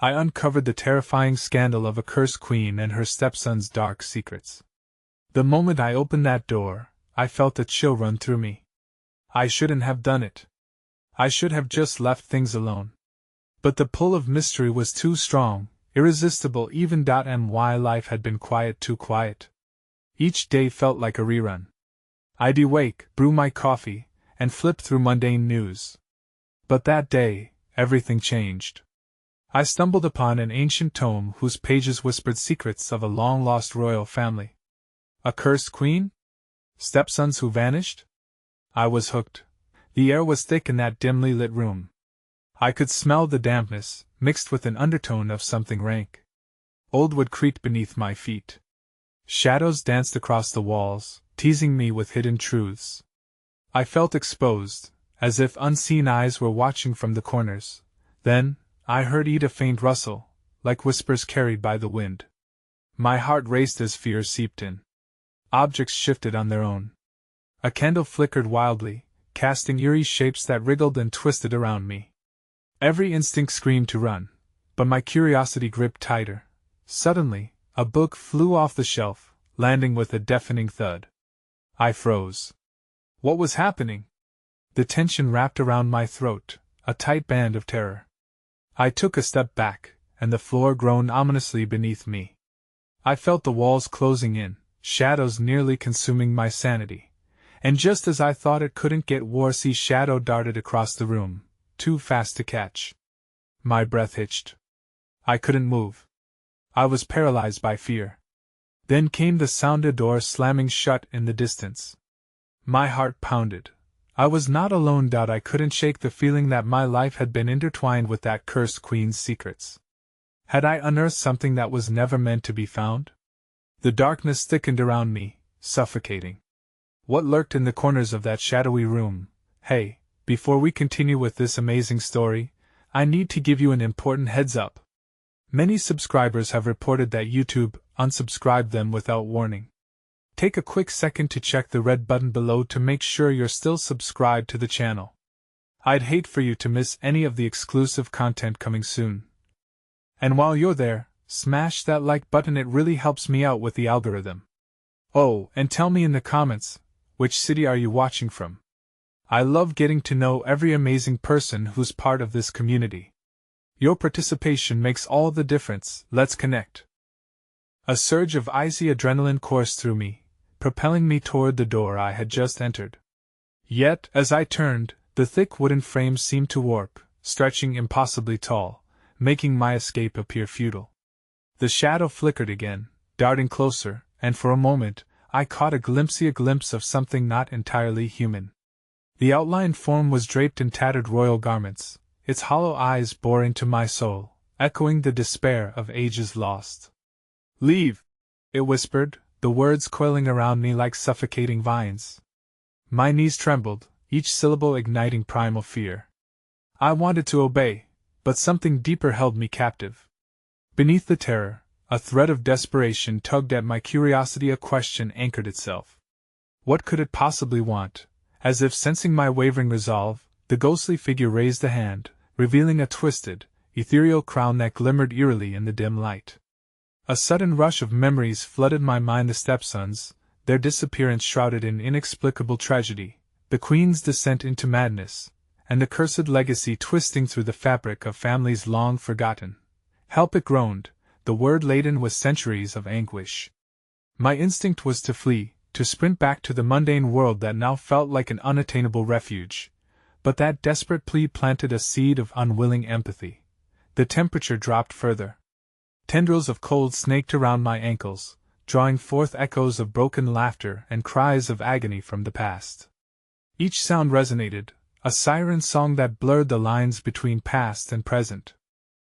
I uncovered the terrifying scandal of a cursed queen and her stepson's dark secrets. The moment I opened that door, I felt a chill run through me. I shouldn't have done it. I should have just left things alone. But the pull of mystery was too strong, irresistible even. My life had been quiet, too quiet. Each day felt like a rerun. I'd awake, brew my coffee, and flip through mundane news. But that day, everything changed. I stumbled upon an ancient tome whose pages whispered secrets of a long-lost royal family. A cursed queen? Stepsons who vanished? I was hooked. The air was thick in that dimly lit room. I could smell the dampness, mixed with an undertone of something rank. Old wood creaked beneath my feet. Shadows danced across the walls, teasing me with hidden truths. I felt exposed, as if unseen eyes were watching from the corners. Then, I heard a faint rustle, like whispers carried by the wind. My heart raced as fear seeped in. Objects shifted on their own. A candle flickered wildly, casting eerie shapes that wriggled and twisted around me. Every instinct screamed to run, but my curiosity gripped tighter. Suddenly, a book flew off the shelf, landing with a deafening thud. I froze. What was happening? The tension wrapped around my throat, a tight band of terror. I took a step back, and the floor groaned ominously beneath me. I felt the walls closing in, shadows nearly consuming my sanity. And just as I thought it couldn't get worse, a shadow darted across the room, too fast to catch. My breath hitched. I couldn't move. I was paralyzed by fear. Then came the sound of a door slamming shut in the distance. My heart pounded. I was not alone. I couldn't shake the feeling that my life had been intertwined with that cursed queen's secrets. Had I unearthed something that was never meant to be found? The darkness thickened around me, suffocating. What lurked in the corners of that shadowy room? Hey, before we continue with this amazing story, I need to give you an important heads up. Many subscribers have reported that YouTube unsubscribed them without warning. Take a quick second to check the red button below to make sure you're still subscribed to the channel. I'd hate for you to miss any of the exclusive content coming soon. And while you're there, smash that like button, it really helps me out with the algorithm. Oh, and tell me in the comments, which city are you watching from? I love getting to know every amazing person who's part of this community. Your participation makes all the difference. Let's connect. A surge of icy adrenaline coursed through me, propelling me toward the door I had just entered. Yet, as I turned, the thick wooden frame seemed to warp, stretching impossibly tall, making my escape appear futile. The shadow flickered again, darting closer, and for a moment, I caught a glimpse of something not entirely human. The outlined form was draped in tattered royal garments, its hollow eyes bored into my soul, echoing the despair of ages lost. "Leave!" it whispered, the words coiling around me like suffocating vines. My knees trembled, each syllable igniting primal fear. I wanted to obey, but something deeper held me captive. Beneath the terror, a thread of desperation tugged at my curiosity. A question anchored itself. What could it possibly want? As if sensing my wavering resolve, the ghostly figure raised a hand, revealing a twisted, ethereal crown that glimmered eerily in the dim light. A sudden rush of memories flooded my mind: the stepsons, their disappearance shrouded in inexplicable tragedy, the queen's descent into madness, and the cursed legacy twisting through the fabric of families long forgotten. "Help!" it groaned, the word laden with centuries of anguish. My instinct was to flee, to sprint back to the mundane world that now felt like an unattainable refuge. But that desperate plea planted a seed of unwilling empathy. The temperature dropped further. Tendrils of cold snaked around my ankles, drawing forth echoes of broken laughter and cries of agony from the past. Each sound resonated, a siren song that blurred the lines between past and present.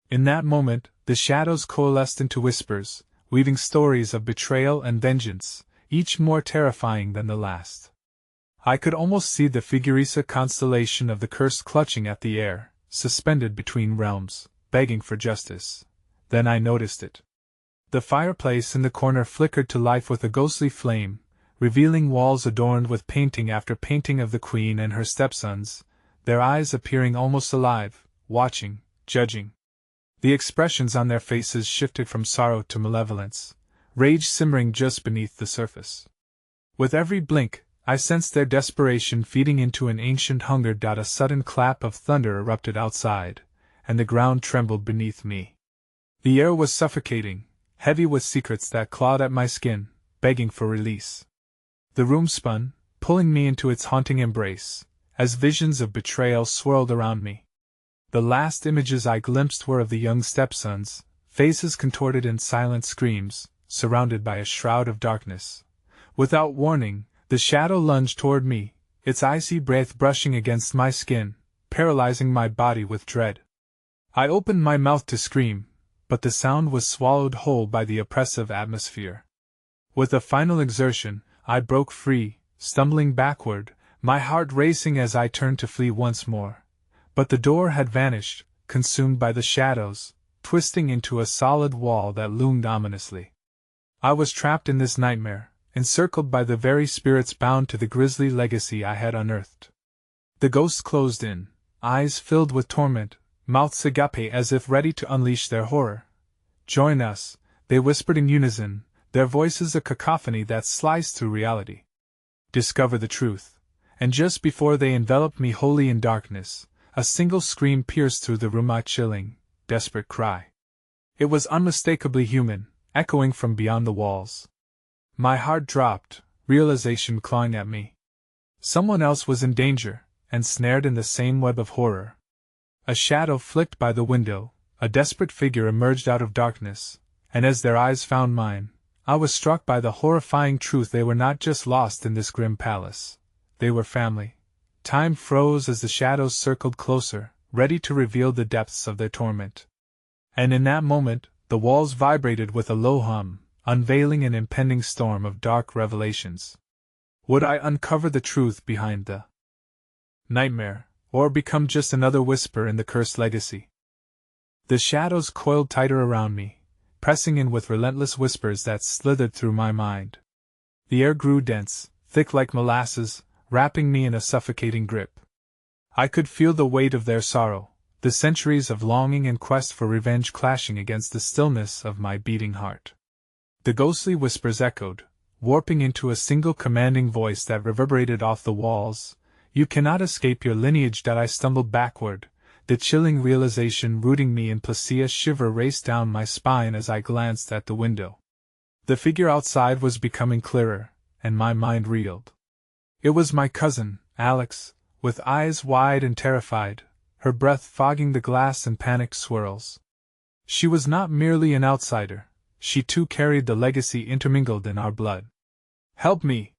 In that moment, the shadows coalesced into whispers, weaving stories of betrayal and vengeance, each more terrifying than the last. I could almost see the Figurisa constellation of the curse clutching at the air, suspended between realms, begging for justice. Then I noticed it. The fireplace in the corner flickered to life with a ghostly flame, revealing walls adorned with painting after painting of the queen and her stepsons, their eyes appearing almost alive, watching, judging. The expressions on their faces shifted from sorrow to malevolence, rage simmering just beneath the surface. With every blink, I sensed their desperation feeding into an ancient hunger. A sudden clap of thunder erupted outside, and the ground trembled beneath me. The air was suffocating, heavy with secrets that clawed at my skin, begging for release. The room spun, pulling me into its haunting embrace, as visions of betrayal swirled around me. The last images I glimpsed were of the young stepsons, faces contorted in silent screams, surrounded by a shroud of darkness. Without warning, the shadow lunged toward me, its icy breath brushing against my skin, paralyzing my body with dread. I opened my mouth to scream, but the sound was swallowed whole by the oppressive atmosphere. With a final exertion, I broke free, stumbling backward, my heart racing as I turned to flee once more. But the door had vanished, consumed by the shadows, twisting into a solid wall that loomed ominously. I was trapped in this nightmare, encircled by the very spirits bound to the grisly legacy I had unearthed. The ghosts closed in, eyes filled with torment, mouths agape as if ready to unleash their horror. "Join us," they whispered in unison, their voices a cacophony that sliced through reality. "Discover the truth." And just before they enveloped me wholly in darkness, a single scream pierced through the room, a chilling, desperate cry. It was unmistakably human, echoing from beyond the walls. My heart dropped, realization clawing at me. Someone else was in danger, and snared in the same web of horror. A shadow flicked by the window, a desperate figure emerged out of darkness, and as their eyes found mine, I was struck by the horrifying truth: they were not just lost in this grim palace. They were family. Time froze as the shadows circled closer, ready to reveal the depths of their torment. And in that moment, the walls vibrated with a low hum, unveiling an impending storm of dark revelations. Would I uncover the truth behind the nightmare, or become just another whisper in the cursed legacy? The shadows coiled tighter around me, pressing in with relentless whispers that slithered through my mind. The air grew dense, thick like molasses, wrapping me in a suffocating grip. I could feel the weight of their sorrow, the centuries of longing and quest for revenge clashing against the stillness of my beating heart. The ghostly whispers echoed, warping into a single commanding voice that reverberated off the walls. "You cannot escape your lineage." I stumbled backward, the chilling realization rooting me in place. A shiver raced down my spine as I glanced at the window. The figure outside was becoming clearer, and my mind reeled. It was my cousin, Alex, with eyes wide and terrified, her breath fogging the glass in panicked swirls. She was not merely an outsider, she too carried the legacy intermingled in our blood. "Help me!"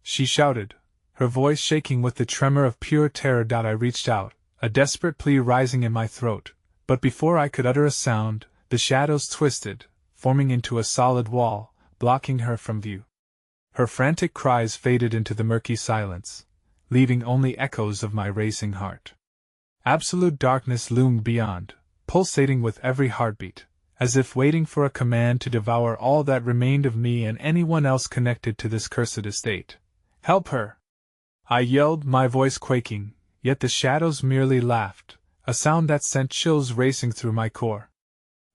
she shouted, her voice shaking with the tremor of pure terror. I reached out, a desperate plea rising in my throat, but before I could utter a sound, the shadows twisted, forming into a solid wall, blocking her from view. Her frantic cries faded into the murky silence, leaving only echoes of my racing heart. Absolute darkness loomed beyond, pulsating with every heartbeat, as if waiting for a command to devour all that remained of me and anyone else connected to this cursed estate. "Help her!" I yelled, my voice quaking, yet the shadows merely laughed, a sound that sent chills racing through my core.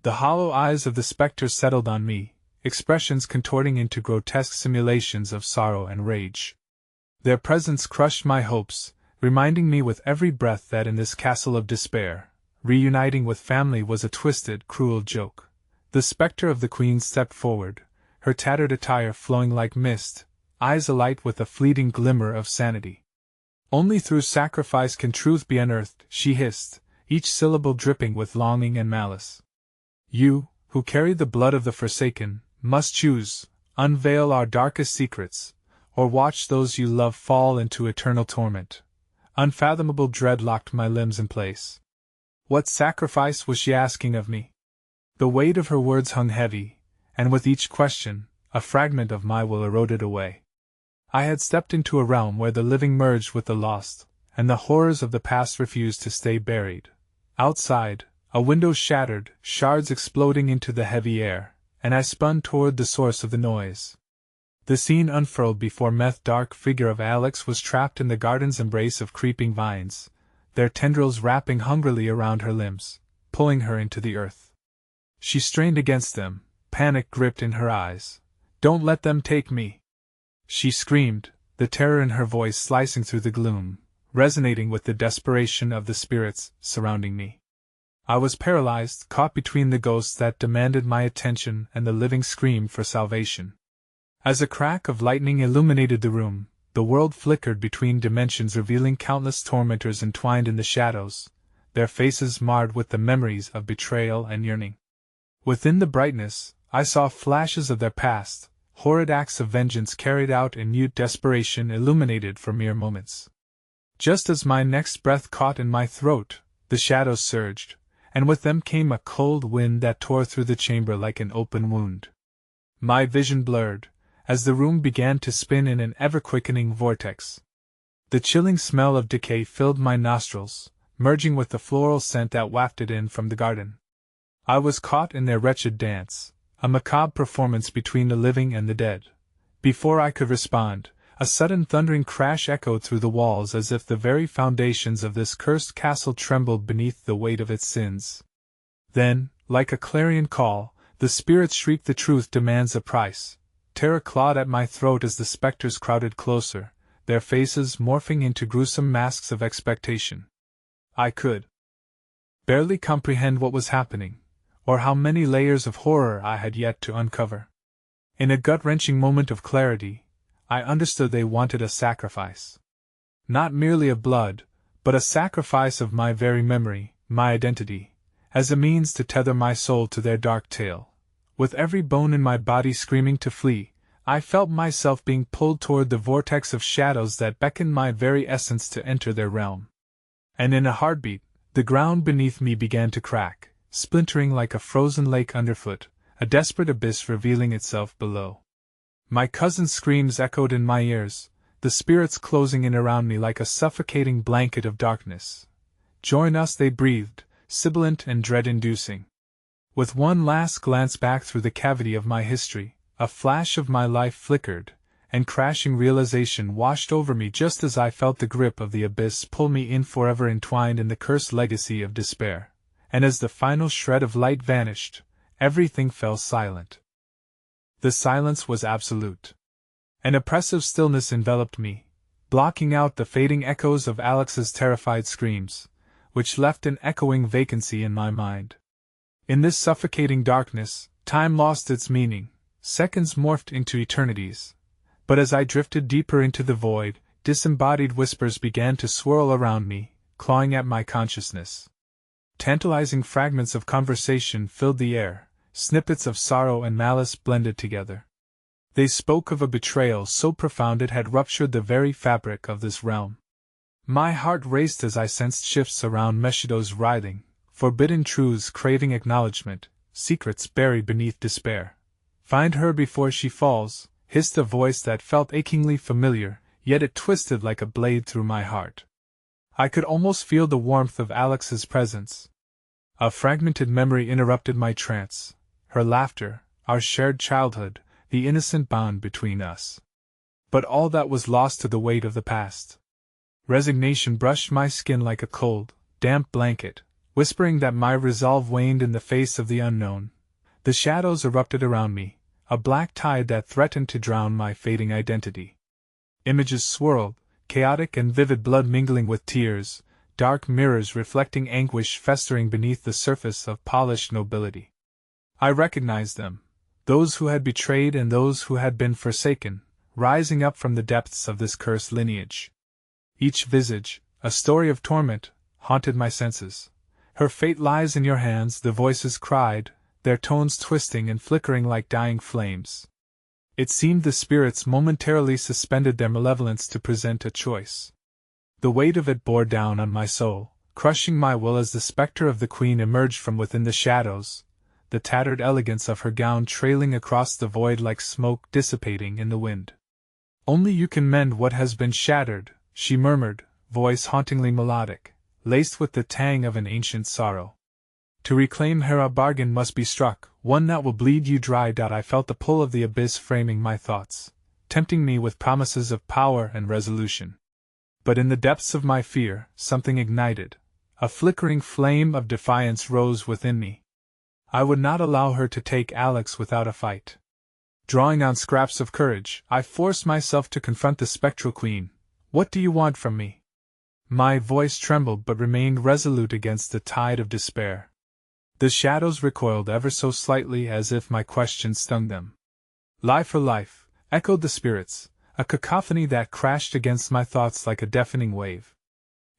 The hollow eyes of the spectre settled on me, expressions contorting into grotesque simulations of sorrow and rage. Their presence crushed my hopes, reminding me with every breath that in this castle of despair, reuniting with family was a twisted, cruel joke. The spectre of the queen stepped forward, her tattered attire flowing like mist, eyes alight with a fleeting glimmer of sanity. "Only through sacrifice can truth be unearthed," she hissed, each syllable dripping with longing and malice. "You, who carry the blood of the forsaken, must choose: unveil our darkest secrets, or watch those you love fall into eternal torment." Unfathomable dread locked my limbs in place. What sacrifice was she asking of me? The weight of her words hung heavy, and with each question, a fragment of my will eroded away. I had stepped into a realm where the living merged with the lost, and the horrors of the past refused to stay buried. Outside, a window shattered, shards exploding into the heavy air, and I spun toward the source of the noise. The scene unfurled before me. The dark figure of Alex was trapped in the garden's embrace of creeping vines, their tendrils wrapping hungrily around her limbs. pulling her into the earth. She strained against them, panic gripped in her eyes. "Don't let them take me!" she screamed, the terror in her voice slicing through the gloom, resonating with the desperation of the spirits surrounding me. I was paralyzed, caught between the ghosts that demanded my attention and the living scream for salvation. As a crack of lightning illuminated the room, the world flickered between dimensions, revealing countless tormentors entwined in the shadows, their faces marred with the memories of betrayal and yearning. Within the brightness, I saw flashes of their past, horrid acts of vengeance carried out in mute desperation, illuminated for mere moments. Just as my next breath caught in my throat, the shadows surged, and with them came a cold wind that tore through the chamber like an open wound. My vision blurred, as the room began to spin in an ever-quickening vortex. The chilling smell of decay filled my nostrils, merging with the floral scent that wafted in from the garden. I was caught in their wretched dance, a macabre performance between the living and the dead. Before I could respond, a sudden thundering crash echoed through the walls as if the very foundations of this cursed castle trembled beneath the weight of its sins. Then, like a clarion call, the spirits shrieked, "The truth demands a price." Terror clawed at my throat as the specters crowded closer, their faces morphing into gruesome masks of expectation. I could barely comprehend what was happening, or how many layers of horror I had yet to uncover. In a gut-wrenching moment of clarity, I understood they wanted a sacrifice. Not merely of blood, but a sacrifice of my very memory, my identity, as a means to tether my soul to their dark tale. With every bone in my body screaming to flee, I felt myself being pulled toward the vortex of shadows that beckoned my very essence to enter their realm. And in a heartbeat, the ground beneath me began to crack, splintering like a frozen lake underfoot, a desperate abyss revealing itself below. My cousin's screams echoed in my ears, the spirits closing in around me like a suffocating blanket of darkness. "Join us," they breathed, sibilant and dread-inducing. With one last glance back through the cavity of my history, a flash of my life flickered, and crashing realization washed over me just as I felt the grip of the abyss pull me in, forever entwined in the cursed legacy of despair. And as the final shred of light vanished, everything fell silent. The silence was absolute. An oppressive stillness enveloped me, blocking out the fading echoes of Alex's terrified screams, which left an echoing vacancy in my mind. In this suffocating darkness, time lost its meaning, seconds morphed into eternities. But as I drifted deeper into the void, disembodied whispers began to swirl around me, clawing at my consciousness. Tantalizing fragments of conversation filled the air, snippets of sorrow and malice blended together. They spoke of a betrayal so profound it had ruptured the very fabric of this realm. My heart raced as I sensed shifts around Meshido's writhing, forbidden truths craving acknowledgement, secrets buried beneath despair. "Find her before she falls," hissed a voice that felt achingly familiar, yet it twisted like a blade through my heart. I could almost feel the warmth of Alex's presence. A fragmented memory interrupted my trance, her laughter, our shared childhood, the innocent bond between us. But all that was lost to the weight of the past. Resignation brushed my skin like a cold, damp blanket, whispering that my resolve waned in the face of the unknown. The shadows erupted around me, a black tide that threatened to drown my fading identity. Images swirled, chaotic and vivid, blood mingling with tears, dark mirrors reflecting anguish festering beneath the surface of polished nobility. I recognized them, those who had betrayed and those who had been forsaken, rising up from the depths of this cursed lineage. Each visage, a story of torment, haunted my senses. "Her fate lies in your hands," the voices cried, their tones twisting and flickering like dying flames. It seemed the spirits momentarily suspended their malevolence to present a choice. The weight of it bore down on my soul, crushing my will as the specter of the queen emerged from within the shadows, the tattered elegance of her gown trailing across the void like smoke dissipating in the wind. "Only you can mend what has been shattered," she murmured, voice hauntingly melodic, laced with the tang of an ancient sorrow. "To reclaim her a bargain must be struck, one that will bleed you dry." I felt the pull of the abyss framing my thoughts, tempting me with promises of power and resolution. But in the depths of my fear, something ignited, A flickering flame of defiance rose within me. I would not allow her to take Alex without a fight. Drawing on scraps of courage, I forced myself to confront the spectral queen. "What do you want from me?" My voice trembled but remained resolute against the tide of despair. The shadows recoiled ever so slightly as if my question stung them. "Lie for life," echoed the spirits, a cacophony that crashed against my thoughts like a deafening wave.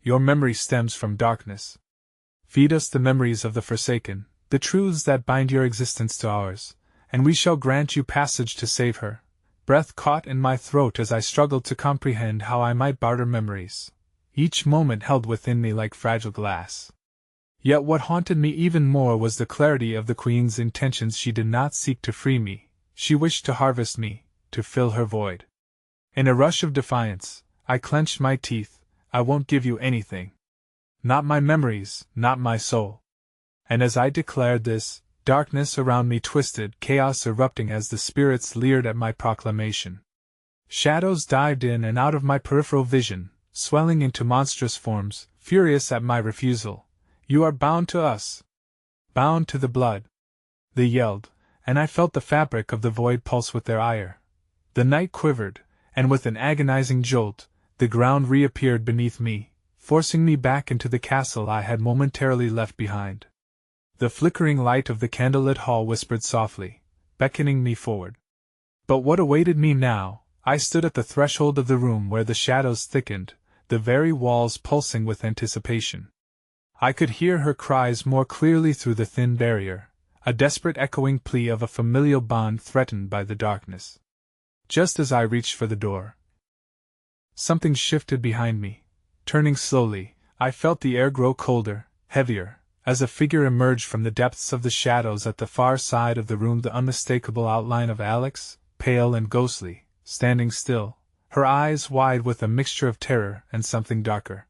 "Your memory stems from darkness. Feed us the memories of the forsaken, the truths that bind your existence to ours, and we shall grant you passage to save her." Breath caught in my throat as I struggled to comprehend how I might barter memories, each moment held within me like fragile glass. Yet what haunted me even more was the clarity of the Queen's intentions. She did not seek to free me, she wished to harvest me, to fill her void. In a rush of defiance, I clenched my teeth. "I won't give you anything. Not my memories, not my soul." And as I declared this, darkness around me twisted, chaos erupting as the spirits leered at my proclamation. Shadows dived in and out of my peripheral vision, swelling into monstrous forms, furious at my refusal. "You are bound to us. Bound to the blood," they yelled, and I felt the fabric of the void pulse with their ire. The night quivered, and with an agonizing jolt, the ground reappeared beneath me, forcing me back into the castle I had momentarily left behind. The flickering light of the candlelit hall whispered softly, beckoning me forward. But what awaited me now? I stood at the threshold of the room where the shadows thickened, the very walls pulsing with anticipation. I could hear her cries more clearly through the thin barrier, a desperate echoing plea of a familial bond threatened by the darkness. Just as I reached for the door, something shifted behind me. Turning slowly, I felt the air grow colder, heavier, as a figure emerged from the depths of the shadows at the far side of the room, the unmistakable outline of Alex, pale and ghostly, standing still, her eyes wide with a mixture of terror and something darker.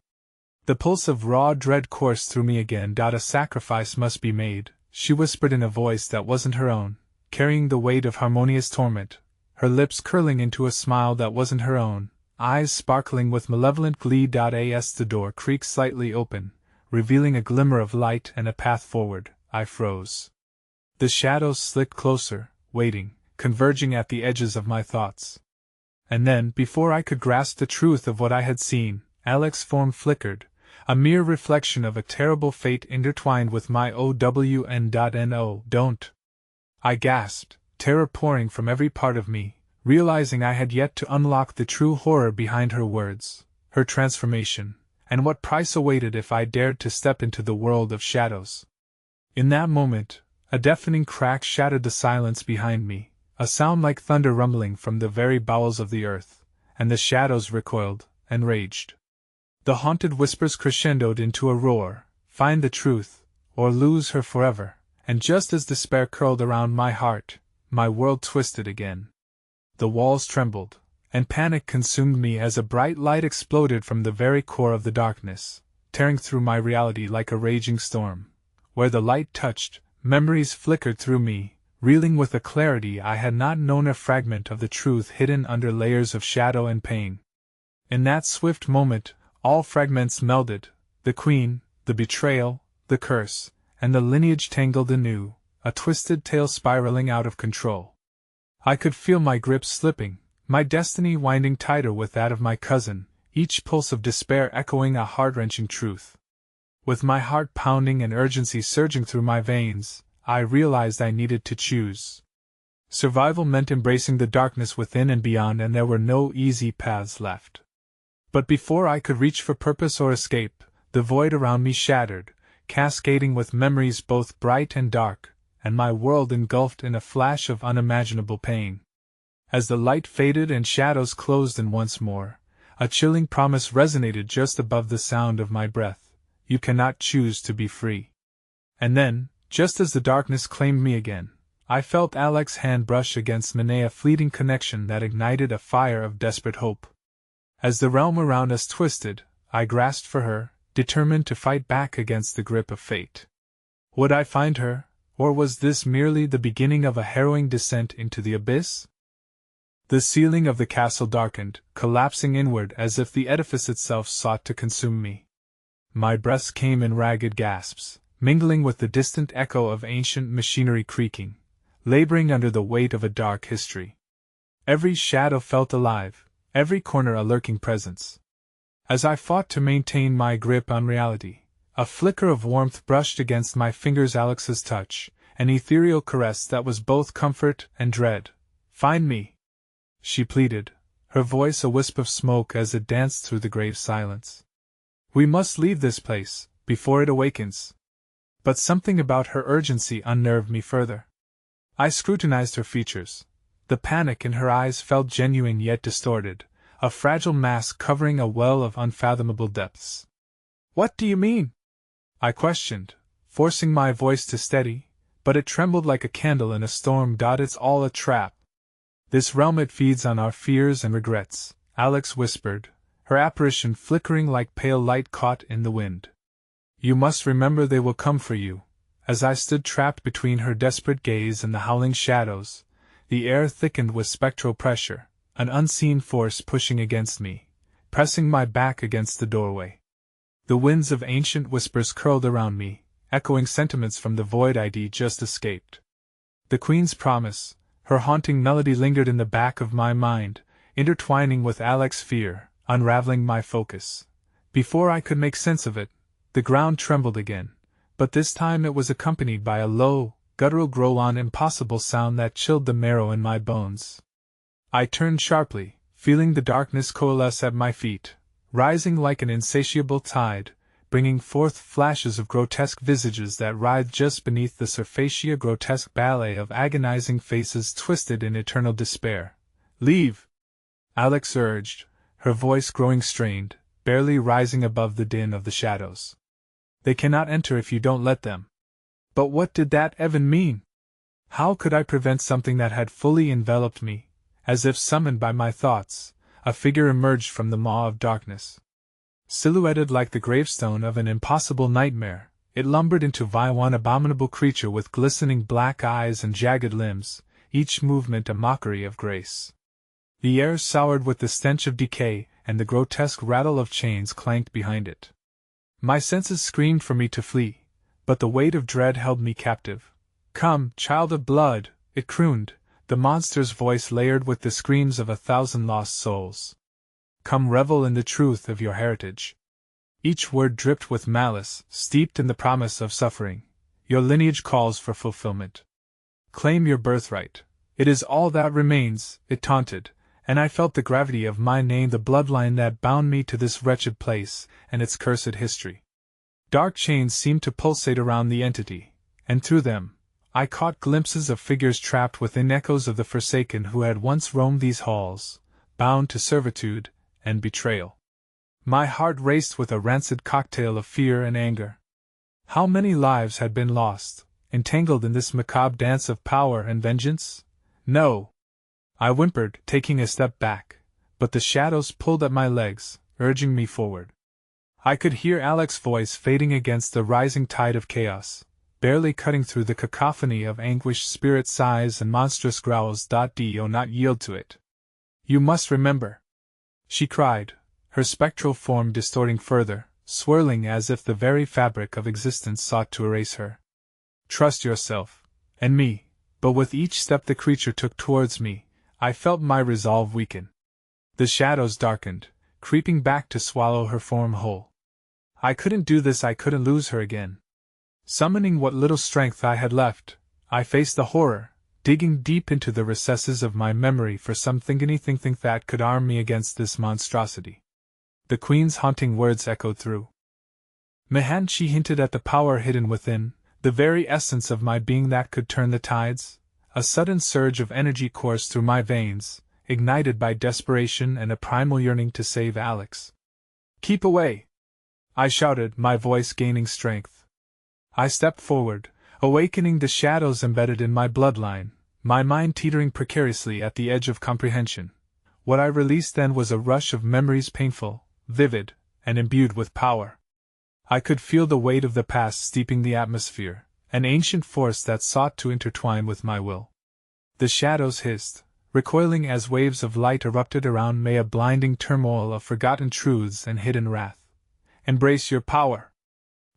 The pulse of raw dread coursed through me again. "A sacrifice must be made," she whispered in a voice that wasn't her own, carrying the weight of harmonious torment, her lips curling into a smile that wasn't her own, eyes sparkling with malevolent glee. As the door creaked slightly open, revealing a glimmer of light and a path forward, I froze. The shadows slipped closer, waiting, converging at the edges of my thoughts. And then, before I could grasp the truth of what I had seen, Alex's form flickered, a mere reflection of a terrible fate intertwined with my OWN.NO. "Don't!" I gasped, terror pouring from every part of me, realizing I had yet to unlock the true horror behind her words, her transformation, and what price awaited if I dared to step into the world of shadows. In that moment, a deafening crack shattered the silence behind me, a sound like thunder rumbling from the very bowels of the earth, and the shadows recoiled and raged. The haunted whispers crescendoed into a roar, "Find the truth, or lose her forever," and just as despair curled around my heart, my world twisted again. The walls trembled, and panic consumed me as a bright light exploded from the very core of the darkness, tearing through my reality like a raging storm. Where the light touched, memories flickered through me, reeling with a clarity I had not known, a fragment of the truth hidden under layers of shadow and pain. In that swift moment, all fragments melded, the Queen, the betrayal, the curse, and the lineage tangled anew, a twisted tale spiraling out of control. I could feel my grip slipping, my destiny winding tighter with that of my cousin, each pulse of despair echoing a heart-wrenching truth. With my heart pounding and urgency surging through my veins, I realized I needed to choose. Survival meant embracing the darkness within and beyond, and there were no easy paths left. But before I could reach for purpose or escape, the void around me shattered, cascading with memories both bright and dark, and my world engulfed in a flash of unimaginable pain. As the light faded and shadows closed in once more, a chilling promise resonated just above the sound of my breath: "You cannot choose to be free." And then, just as the darkness claimed me again, I felt Alex's hand brush against mine, a fleeting connection that ignited a fire of desperate hope. As the realm around us twisted, I grasped for her, determined to fight back against the grip of fate. Would I find her, or was this merely the beginning of a harrowing descent into the abyss? The ceiling of the castle darkened, collapsing inward as if the edifice itself sought to consume me. My breaths came in ragged gasps, mingling with the distant echo of ancient machinery creaking, laboring under the weight of a dark history. Every shadow felt alive, every corner a lurking presence. As I fought to maintain my grip on reality, a flicker of warmth brushed against my fingers. Alex's touch, an ethereal caress that was both comfort and dread. "Find me," she pleaded, her voice a wisp of smoke as it danced through the grave silence. "We must leave this place, before it awakens." But something about her urgency unnerved me further. I scrutinized her features. The panic in her eyes felt genuine yet distorted, a fragile mask covering a well of unfathomable depths. "What do you mean?" I questioned, forcing my voice to steady, but it trembled like a candle in a storm. "It's all a trap. This realm, it feeds on our fears and regrets," Alex whispered, her apparition flickering like pale light caught in the wind. "You must remember they will come for you." As I stood trapped between her desperate gaze and the howling shadows, the air thickened with spectral pressure, an unseen force pushing against me, pressing my back against the doorway. The winds of ancient whispers curled around me, echoing sentiments from the void I'd just escaped. The Queen's promise, her haunting melody lingered in the back of my mind, intertwining with Alex's fear, unraveling my focus. Before I could make sense of it, the ground trembled again, but this time it was accompanied by a low, guttural growl, impossible sound that chilled the marrow in my bones. I turned sharply, feeling the darkness coalesce at my feet, rising like an insatiable tide, bringing forth flashes of grotesque visages that writhed just beneath the surface, a grotesque ballet of agonizing faces twisted in eternal despair. "Leave!" Alex urged, her voice growing strained, barely rising above the din of the shadows. "They cannot enter if you don't let them." But what did that even mean? How could I prevent something that had fully enveloped me? As if summoned by my thoughts, a figure emerged from the maw of darkness. Silhouetted like the gravestone of an impossible nightmare, it lumbered into view, one abominable creature with glistening black eyes and jagged limbs, each movement a mockery of grace. The air soured with the stench of decay, and the grotesque rattle of chains clanked behind it. My senses screamed for me to flee, but the weight of dread held me captive. "Come, child of blood," it crooned, the monster's voice layered with the screams of 1,000 lost souls. "Come, revel in the truth of your heritage." Each word dripped with malice, steeped in the promise of suffering. "Your lineage calls for fulfillment. Claim your birthright. It is all that remains," it taunted, and I felt the gravity of my name, the bloodline that bound me to this wretched place, and its cursed history. Dark chains seemed to pulsate around the entity, and through them, I caught glimpses of figures trapped within echoes of the Forsaken who had once roamed these halls, bound to servitude and betrayal. My heart raced with a rancid cocktail of fear and anger. How many lives had been lost, entangled in this macabre dance of power and vengeance? "No!" I whimpered, taking a step back, but the shadows pulled at my legs, urging me forward. I could hear Alex's voice fading against the rising tide of chaos, barely cutting through the cacophony of anguished spirit sighs and monstrous growls. "Do not yield to it. You must remember," she cried, her spectral form distorting further, swirling as if the very fabric of existence sought to erase her. "Trust yourself, and me." But with each step the creature took towards me, I felt my resolve weaken. The shadows darkened, creeping back to swallow her form whole. I couldn't do this, I couldn't lose her again. Summoning what little strength I had left, I faced the horror, digging deep into the recesses of my memory for anything that could arm me against this monstrosity. The Queen's haunting words echoed through. Hadn't she hinted at the power hidden within, the very essence of my being that could turn the tides? A sudden surge of energy coursed through my veins, ignited by desperation and a primal yearning to save Alex. "Keep away!" I shouted, my voice gaining strength. I stepped forward, awakening the shadows embedded in my bloodline, my mind teetering precariously at the edge of comprehension. What I released then was a rush of memories, painful, vivid, and imbued with power. I could feel the weight of the past steeping the atmosphere, an ancient force that sought to intertwine with my will. The shadows hissed, recoiling as waves of light erupted around me, a blinding turmoil of forgotten truths and hidden wrath. Embrace your power!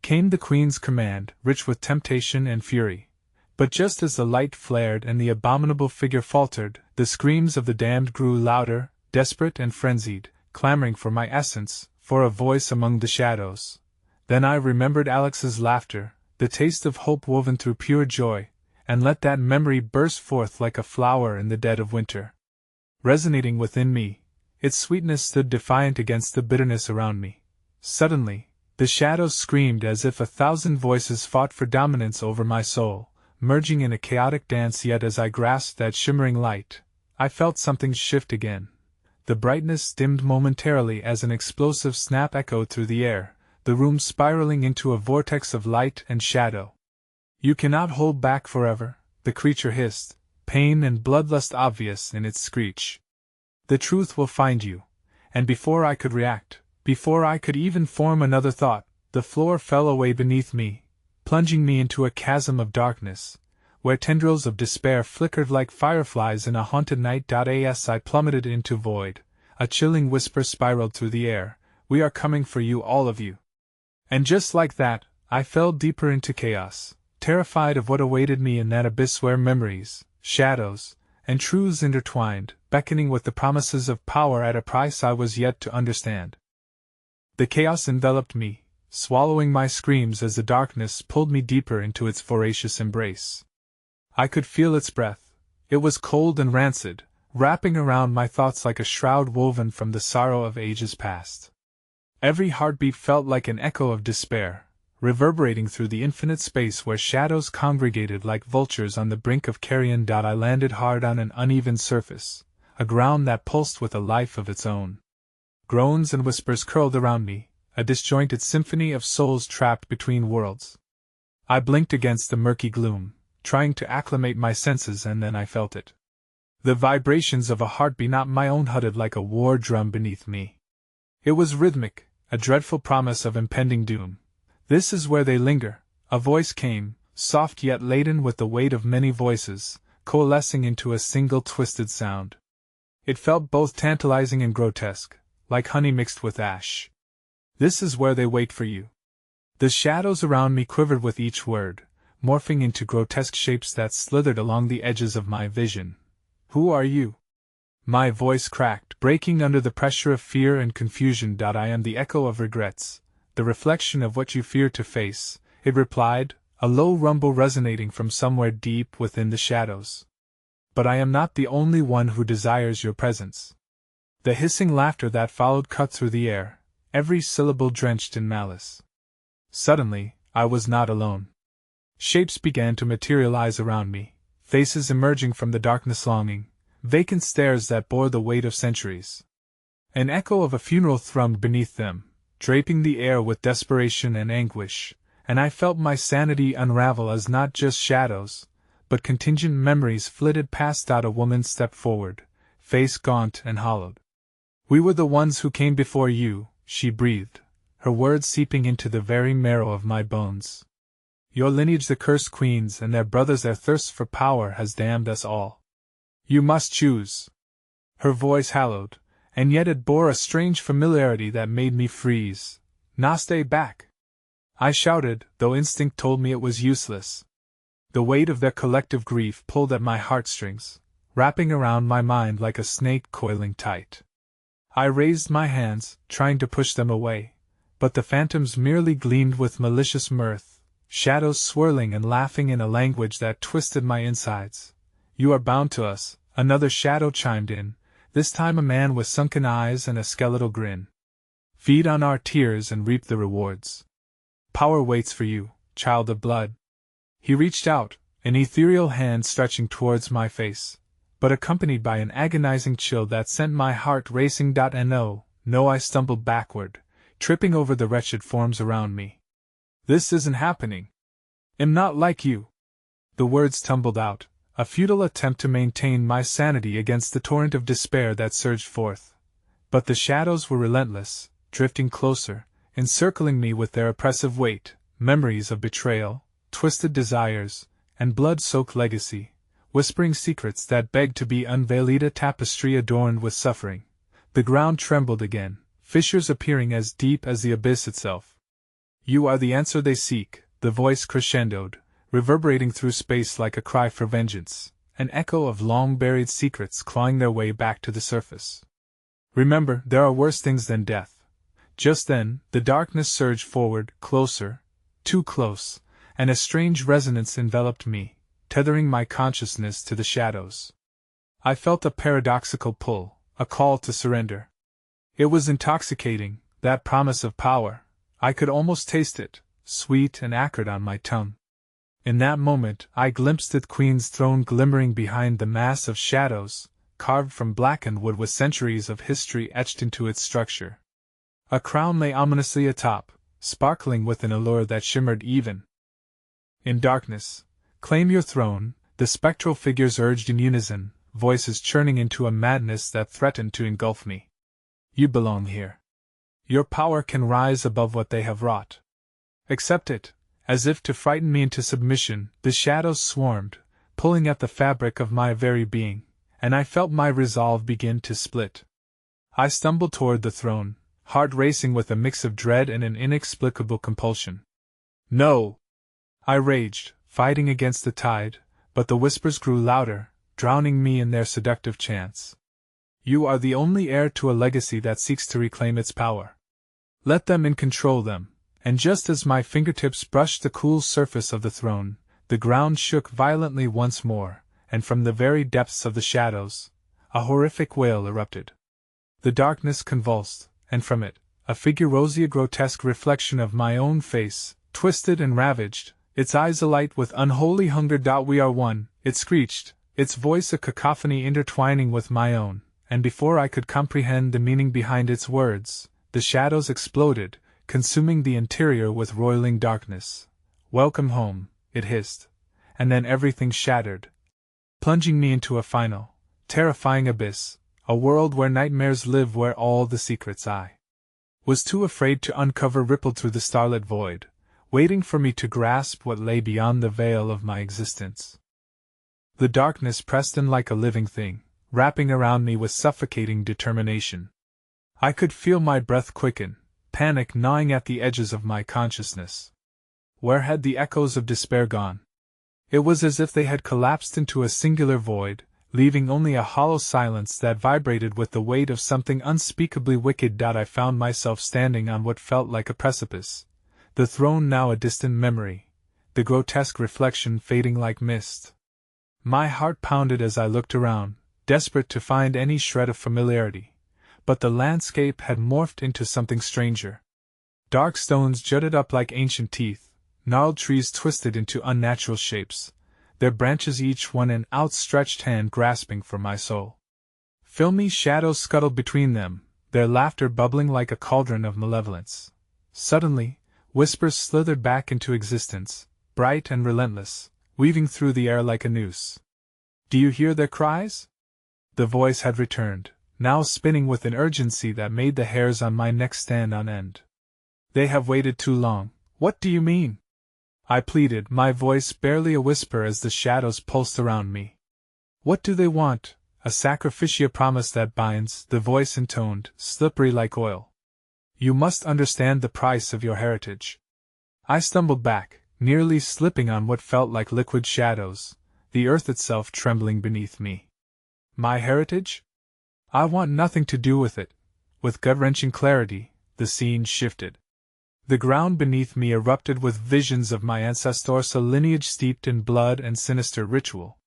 Came the Queen's command, rich with temptation and fury. But just as the light flared and the abominable figure faltered, the screams of the damned grew louder, desperate and frenzied, clamoring for my essence, for a voice among the shadows. Then I remembered Alex's laughter, the taste of hope woven through pure joy, and let that memory burst forth like a flower in the dead of winter. Resonating within me, its sweetness stood defiant against the bitterness around me. Suddenly, the shadows screamed as if 1,000 voices fought for dominance over my soul, merging in a chaotic dance. Yet as I grasped that shimmering light, I felt something shift again. The brightness dimmed momentarily as an explosive snap echoed through the air, the room spiraling into a vortex of light and shadow. You cannot hold back forever, the creature hissed, pain and bloodlust obvious in its screech. The truth will find you. And before I could react, before I could even form another thought, the floor fell away beneath me, plunging me into a chasm of darkness, where tendrils of despair flickered like fireflies in a haunted night. As I plummeted into void, a chilling whisper spiraled through the air, "We are coming for you, all of you." And just like that, I fell deeper into chaos, terrified of what awaited me in that abyss where memories, shadows, and truths intertwined, beckoning with the promises of power at a price I was yet to understand. The chaos enveloped me, swallowing my screams as the darkness pulled me deeper into its voracious embrace. I could feel its breath. It was cold and rancid, wrapping around my thoughts like a shroud woven from the sorrow of ages past. Every heartbeat felt like an echo of despair, reverberating through the infinite space where shadows congregated like vultures on the brink of carrion. I landed hard on an uneven surface, a ground that pulsed with a life of its own. Groans and whispers curled around me, a disjointed symphony of souls trapped between worlds. I blinked against the murky gloom, trying to acclimate my senses, and then I felt it. The vibrations of a heartbeat not my own thudded like a war drum beneath me. It was rhythmic, a dreadful promise of impending doom. "This is where they linger," a voice came, soft yet laden with the weight of many voices, coalescing into a single twisted sound. It felt both tantalizing and grotesque, like honey mixed with ash. "This is where they wait for you." The shadows around me quivered with each word, morphing into grotesque shapes that slithered along the edges of my vision. "Who are you?" My voice cracked, breaking under the pressure of fear and confusion. "I am the echo of regrets, the reflection of what you fear to face," it replied, a low rumble resonating from somewhere deep within the shadows. "But I am not the only one who desires your presence." The hissing laughter that followed cut through the air, every syllable drenched in malice. Suddenly, I was not alone. Shapes began to materialize around me, faces emerging from the darkness, longing, vacant stares that bore the weight of centuries. An echo of a funeral thrummed beneath them, draping the air with desperation and anguish, and I felt my sanity unravel as not just shadows, but contingent memories flitted past. A woman stepped forward, face gaunt and hollowed. "We were the ones who came before you," she breathed, her words seeping into the very marrow of my bones. "Your lineage, the cursed queens and their brothers, their thirst for power has damned us all. You must choose." Her voice hallowed, and yet it bore a strange familiarity that made me freeze. "Nah, stay back!" I shouted, though instinct told me it was useless. The weight of their collective grief pulled at my heartstrings, wrapping around my mind like a snake coiling tight. I raised my hands, trying to push them away, but the phantoms merely gleamed with malicious mirth, shadows swirling and laughing in a language that twisted my insides. "You are bound to us," another shadow chimed in, this time a man with sunken eyes and a skeletal grin. "Feed on our tears and reap the rewards. Power waits for you, child of blood." He reached out, an ethereal hand stretching towards my face, but accompanied by an agonizing chill that sent my heart racing. No, I stumbled backward, tripping over the wretched forms around me. "This isn't happening. I'm not like you." The words tumbled out, a futile attempt to maintain my sanity against the torrent of despair that surged forth. But the shadows were relentless, drifting closer, encircling me with their oppressive weight, memories of betrayal, twisted desires, and blood-soaked legacy, whispering secrets that begged to be unveiled. A tapestry adorned with suffering. The ground trembled again, fissures appearing as deep as the abyss itself. You are the answer they seek, the voice crescendoed, reverberating through space like a cry for vengeance, an echo of long-buried secrets clawing their way back to the surface. Remember, there are worse things than death. Just then, the darkness surged forward, closer, too close, and a strange resonance enveloped me, tethering my consciousness to the shadows. I felt a paradoxical pull, a call to surrender. It was intoxicating, that promise of power. I could almost taste it, sweet and acrid on my tongue. In that moment, I glimpsed the Queen's throne glimmering behind the mass of shadows, carved from blackened wood with centuries of history etched into its structure. A crown lay ominously atop, sparkling with an allure that shimmered even. In darkness, claim your throne, the spectral figures urged in unison, voices churning into a madness that threatened to engulf me. You belong here. Your power can rise above what they have wrought. Accept it. As if to frighten me into submission, the shadows swarmed, pulling at the fabric of my very being, and I felt my resolve begin to split. I stumbled toward the throne, heart racing with a mix of dread and an inexplicable compulsion. No! I raged, fighting against the tide, but the whispers grew louder, drowning me in their seductive chants. You are the only heir to a legacy that seeks to reclaim its power. Let them in, control them. And just as my fingertips brushed the cool surface of the throne, the ground shook violently once more, and from the very depths of the shadows, a horrific wail erupted. The darkness convulsed, and from it, a figure rose, a grotesque reflection of my own face, twisted and ravaged, its eyes alight with unholy hunger. We are one, it screeched, its voice a cacophony intertwining with my own, and before I could comprehend the meaning behind its words, the shadows exploded, consuming the interior with roiling darkness. Welcome home, it hissed, and then everything shattered, plunging me into a final, terrifying abyss, a world where nightmares live, where all the secrets I was too afraid to uncover rippled through the starlit void, waiting for me to grasp what lay beyond the veil of my existence. The darkness pressed in like a living thing, wrapping around me with suffocating determination. I could feel my breath quicken, panic gnawing at the edges of my consciousness. Where had the echoes of despair gone? It was as if they had collapsed into a singular void, leaving only a hollow silence that vibrated with the weight of something unspeakably wicked. I found myself standing on what felt like a precipice, the throne now a distant memory, the grotesque reflection fading like mist. My heart pounded as I looked around, desperate to find any shred of familiarity. But the landscape had morphed into something stranger. Dark stones jutted up like ancient teeth, gnarled trees twisted into unnatural shapes, their branches each one an outstretched hand grasping for my soul. Filmy shadows scuttled between them, their laughter bubbling like a cauldron of malevolence. Suddenly, whispers slithered back into existence, bright and relentless, weaving through the air like a noose. Do you hear their cries? The voice had returned, now spinning with an urgency that made the hairs on my neck stand on end. They have waited too long. What do you mean? I pleaded, my voice barely a whisper as the shadows pulsed around me. What do they want? A sacrificial promise that binds, the voice intoned, slippery like oil. You must understand the price of your heritage. I stumbled back, nearly slipping on what felt like liquid shadows, the earth itself trembling beneath me. My heritage? I want nothing to do with it. With gut-wrenching clarity, the scene shifted. The ground beneath me erupted with visions of my ancestral lineage steeped in blood and sinister ritual.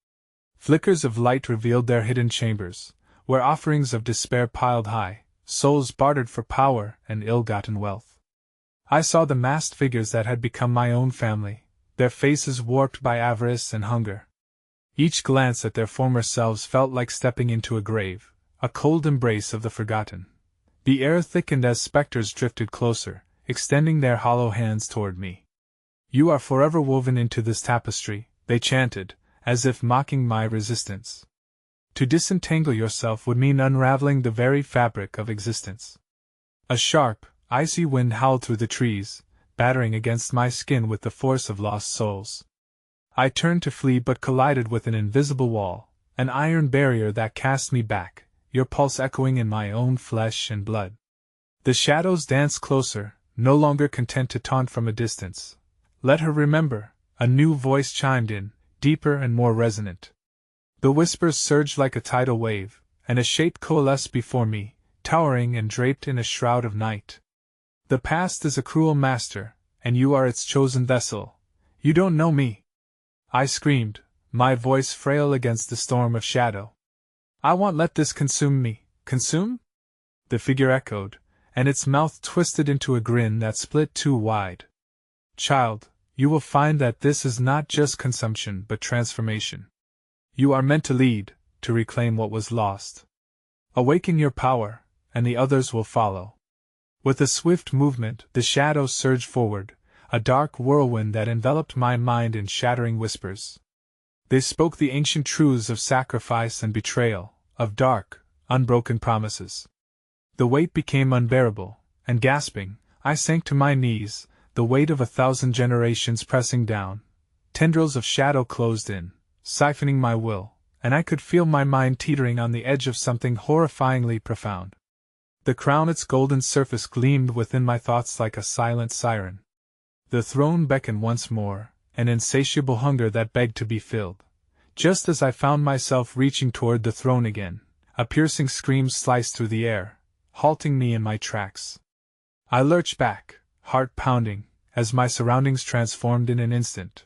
Flickers of light revealed their hidden chambers, where offerings of despair piled high, souls bartered for power and ill-gotten wealth. I saw the masked figures that had become my own family, their faces warped by avarice and hunger. Each glance at their former selves felt like stepping into a grave, a cold embrace of the forgotten. The air thickened as specters drifted closer, extending their hollow hands toward me. You are forever woven into this tapestry, they chanted, as if mocking my resistance. To disentangle yourself would mean unraveling the very fabric of existence. A sharp, icy wind howled through the trees, battering against my skin with the force of lost souls. I turned to flee but collided with an invisible wall, an iron barrier that cast me back, your pulse echoing in my own flesh and blood. The shadows danced closer, no longer content to taunt from a distance. Let her remember, a new voice chimed in, deeper and more resonant. The whispers surged like a tidal wave, and a shape coalesced before me, towering and draped in a shroud of night. The past is a cruel master, and you are its chosen vessel. You don't know me. I screamed, my voice frail against the storm of shadow. I won't let this consume me. Consume? The figure echoed, and its mouth twisted into a grin that split too wide. Child, you will find that this is not just consumption but transformation. You are meant to lead, to reclaim what was lost. Awaken your power, and the others will follow. With a swift movement, the shadows surged forward, a dark whirlwind that enveloped my mind in shattering whispers. They spoke the ancient truths of sacrifice and betrayal, of dark, unbroken promises. The weight became unbearable, and gasping, I sank to my knees, the weight of 1,000 generations pressing down. Tendrils of shadow closed in, siphoning my will, and I could feel my mind teetering on the edge of something horrifyingly profound. The crown, its golden surface gleamed within my thoughts like a silent siren. The throne beckoned once more, an insatiable hunger that begged to be filled. Just as I found myself reaching toward the throne again, a piercing scream sliced through the air, halting me in my tracks. I lurched back, heart pounding, as my surroundings transformed in an instant.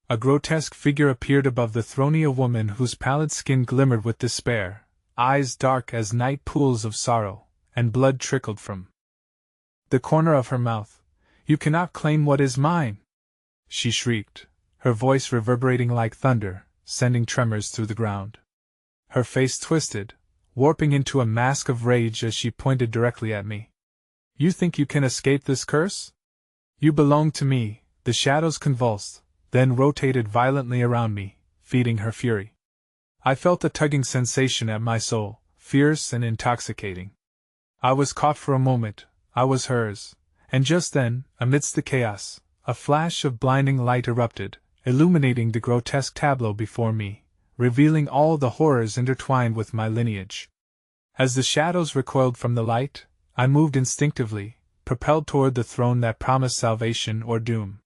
A grotesque figure appeared above the throne, a woman whose pallid skin glimmered with despair, eyes dark as night pools of sorrow, and blood trickled from the corner of her mouth. You cannot claim what is mine! She shrieked, her voice reverberating like thunder, sending tremors through the ground. Her face twisted, warping into a mask of rage as she pointed directly at me. You think you can escape this curse? You belong to me. The shadows convulsed, then rotated violently around me, feeding her fury. I felt a tugging sensation at my soul, fierce and intoxicating. I was caught for a moment, I was hers, and just then, amidst the chaos, a flash of blinding light erupted, illuminating the grotesque tableau before me, revealing all the horrors intertwined with my lineage. As the shadows recoiled from the light, I moved instinctively, propelled toward the throne that promised salvation or doom.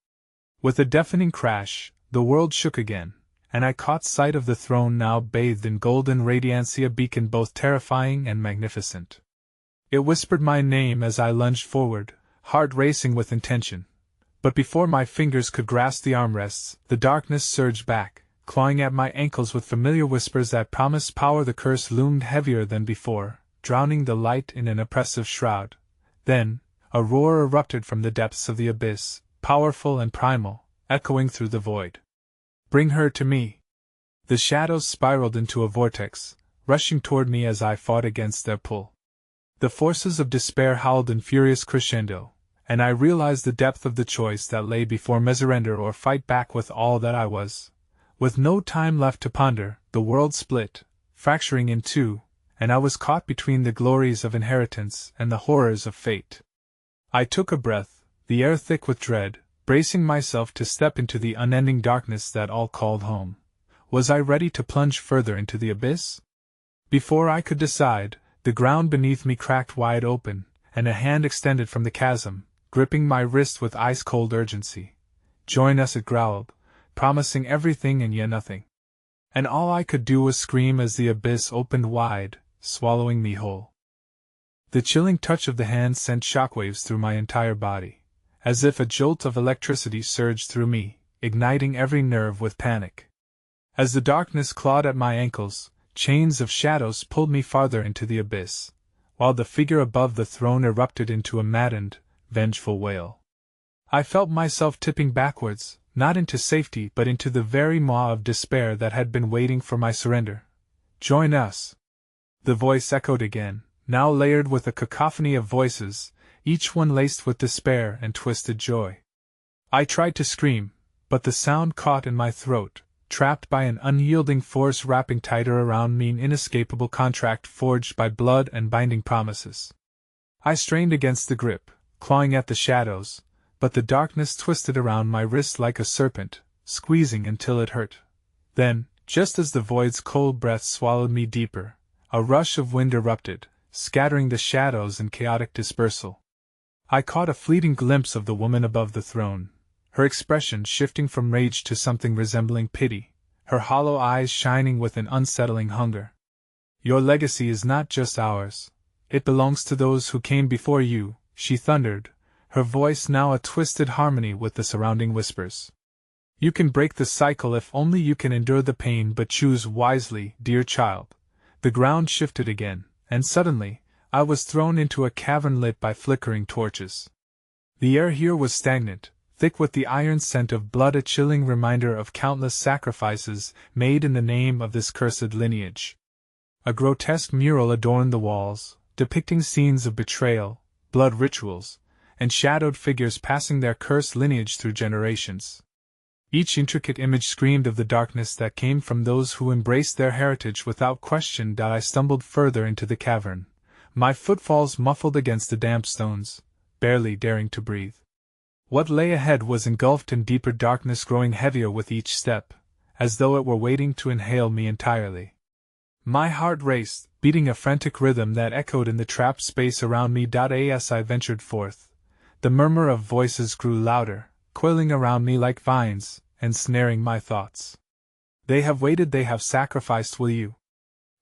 With a deafening crash, the world shook again, and I caught sight of the throne now bathed in golden radiance, a beacon both terrifying and magnificent. It whispered my name as I lunged forward, heart racing with intention. But before my fingers could grasp the armrests, the darkness surged back, clawing at my ankles with familiar whispers that promised power. The curse loomed heavier than before, drowning the light in an oppressive shroud. Then, a roar erupted from the depths of the abyss, powerful and primal, echoing through the void. Bring her to me! The shadows spiraled into a vortex, rushing toward me as I fought against their pull. The forces of despair howled in furious crescendo, and I realized the depth of the choice that lay before me: surrender or fight back with all that I was. With no time left to ponder, the world split, fracturing in two, and I was caught between the glories of inheritance and the horrors of fate. I took a breath, the air thick with dread, bracing myself to step into the unending darkness that all called home. Was I ready to plunge further into the abyss? Before I could decide, the ground beneath me cracked wide open, and a hand extended from the chasm, gripping my wrist with ice-cold urgency. Join us, it growled, promising everything and yet nothing. And all I could do was scream as the abyss opened wide, swallowing me whole. The chilling touch of the hand sent shockwaves through my entire body, as if a jolt of electricity surged through me, igniting every nerve with panic. As the darkness clawed at my ankles, chains of shadows pulled me farther into the abyss, while the figure above the throne erupted into a maddened, vengeful wail. I felt myself tipping backwards, not into safety but into the very maw of despair that had been waiting for my surrender. Join us! The voice echoed again, now layered with a cacophony of voices, each one laced with despair and twisted joy. I tried to scream, but the sound caught in my throat, trapped by an unyielding force wrapping tighter around me, an inescapable contract forged by blood and binding promises. I strained against the grip, clawing at the shadows, but the darkness twisted around my wrist like a serpent, squeezing until it hurt. Then, just as the void's cold breath swallowed me deeper, a rush of wind erupted, scattering the shadows in chaotic dispersal. I caught a fleeting glimpse of the woman above the throne, her expression shifting from rage to something resembling pity, her hollow eyes shining with an unsettling hunger. "Your legacy is not just ours. It belongs to those who came before you," she thundered, her voice now a twisted harmony with the surrounding whispers. "You can break the cycle if only you can endure the pain, but choose wisely, dear child." The ground shifted again, and suddenly, I was thrown into a cavern lit by flickering torches. The air here was stagnant, thick with the iron scent of blood, a chilling reminder of countless sacrifices made in the name of this cursed lineage. A grotesque mural adorned the walls, depicting scenes of betrayal, blood rituals, and shadowed figures passing their cursed lineage through generations. Each intricate image screamed of the darkness that came from those who embraced their heritage without question. I stumbled further into the cavern, my footfalls muffled against the damp stones, barely daring to breathe. What lay ahead was engulfed in deeper darkness, growing heavier with each step, as though it were waiting to inhale me entirely. My heart raced, beating a frantic rhythm that echoed in the trapped space around me. As I ventured forth, the murmur of voices grew louder, coiling around me like vines, ensnaring my thoughts. "They have waited, they have sacrificed, will you?"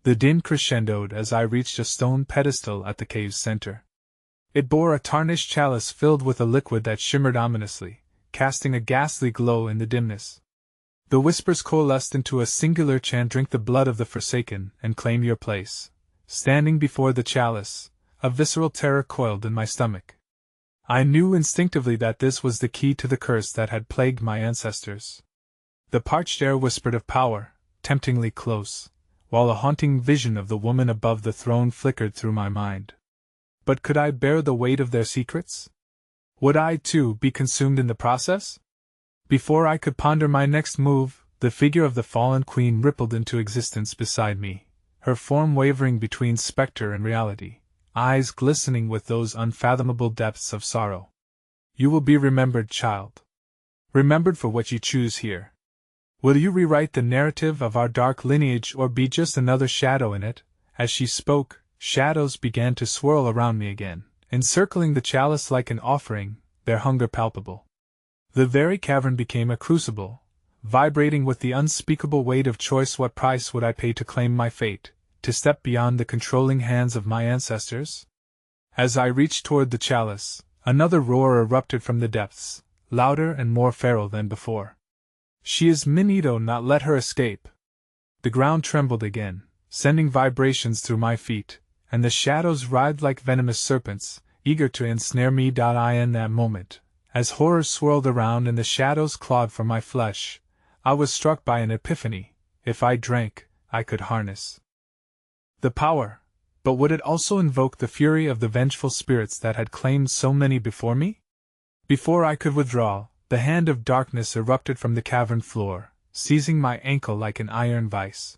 The din crescendoed as I reached a stone pedestal at the cave's center. It bore a tarnished chalice filled with a liquid that shimmered ominously, casting a ghastly glow in the dimness. The whispers coalesced into a singular chant: "Drink the blood of the forsaken, and claim your place." Standing before the chalice, a visceral terror coiled in my stomach. I knew instinctively that this was the key to the curse that had plagued my ancestors. The parched air whispered of power, temptingly close, while a haunting vision of the woman above the throne flickered through my mind. But could I bear the weight of their secrets? Would I, too, be consumed in the process? Before I could ponder my next move, the figure of the fallen queen rippled into existence beside me, her form wavering between specter and reality, eyes glistening with those unfathomable depths of sorrow. "You will be remembered, child. Remembered for what you choose here. Will you rewrite the narrative of our dark lineage, or be just another shadow in it?" As she spoke, shadows began to swirl around me again, encircling the chalice like an offering, their hunger palpable. The very cavern became a crucible, vibrating with the unspeakable weight of choice. What price would I pay to claim my fate, to step beyond the controlling hands of my ancestors? As I reached toward the chalice, another roar erupted from the depths, louder and more feral than before. "She is Minito, not let her escape!" The ground trembled again, sending vibrations through my feet, and the shadows writhed like venomous serpents, eager to ensnare me. In that moment, as horrors swirled around and the shadows clawed for my flesh, I was struck by an epiphany. If I drank, I could harness the power, but would it also invoke the fury of the vengeful spirits that had claimed so many before me? Before I could withdraw, the hand of darkness erupted from the cavern floor, seizing my ankle like an iron vice.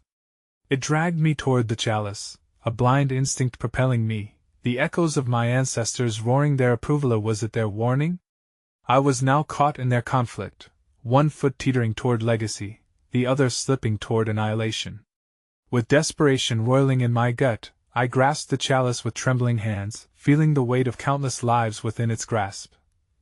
It dragged me toward the chalice, a blind instinct propelling me, the echoes of my ancestors roaring their approval. Or was it their warning? I was now caught in their conflict, one foot teetering toward legacy, the other slipping toward annihilation. With desperation roiling in my gut, I grasped the chalice with trembling hands, feeling the weight of countless lives within its grasp.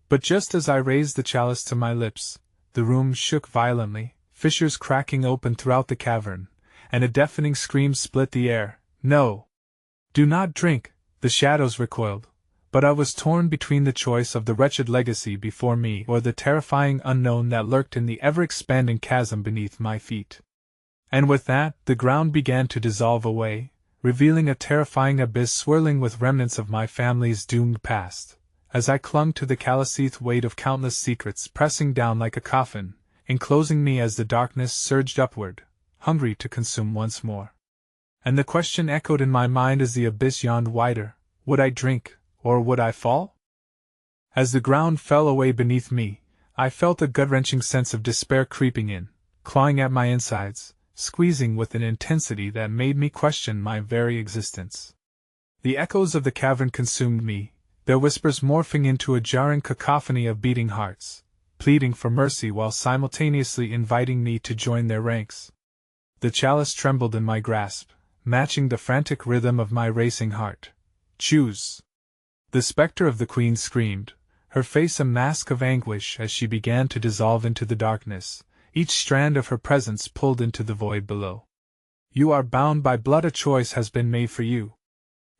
But just as I raised the chalice to my lips, the room shook violently, fissures cracking open throughout the cavern, and a deafening scream split the air. "No! Do not drink!" The shadows recoiled, but I was torn between the choice of the wretched legacy before me or the terrifying unknown that lurked in the ever-expanding chasm beneath my feet. And with that, the ground began to dissolve away, revealing a terrifying abyss swirling with remnants of my family's doomed past. As I clung to the calcite weight of countless secrets pressing down like a coffin, enclosing me as the darkness surged upward, hungry to consume once more. And the question echoed in my mind as the abyss yawned wider: would I drink, or would I fall? As the ground fell away beneath me, I felt a gut-wrenching sense of despair creeping in, clawing at my insides, squeezing with an intensity that made me question my very existence. The echoes of the cavern consumed me, their whispers morphing into a jarring cacophony of beating hearts, pleading for mercy while simultaneously inviting me to join their ranks. The chalice trembled in my grasp, matching the frantic rhythm of my racing heart, Choose. The specter of the queen screamed, her face a mask of anguish as she began to dissolve into the darkness, each strand of her presence pulled into the void below. You are bound by blood, a choice has been made for you.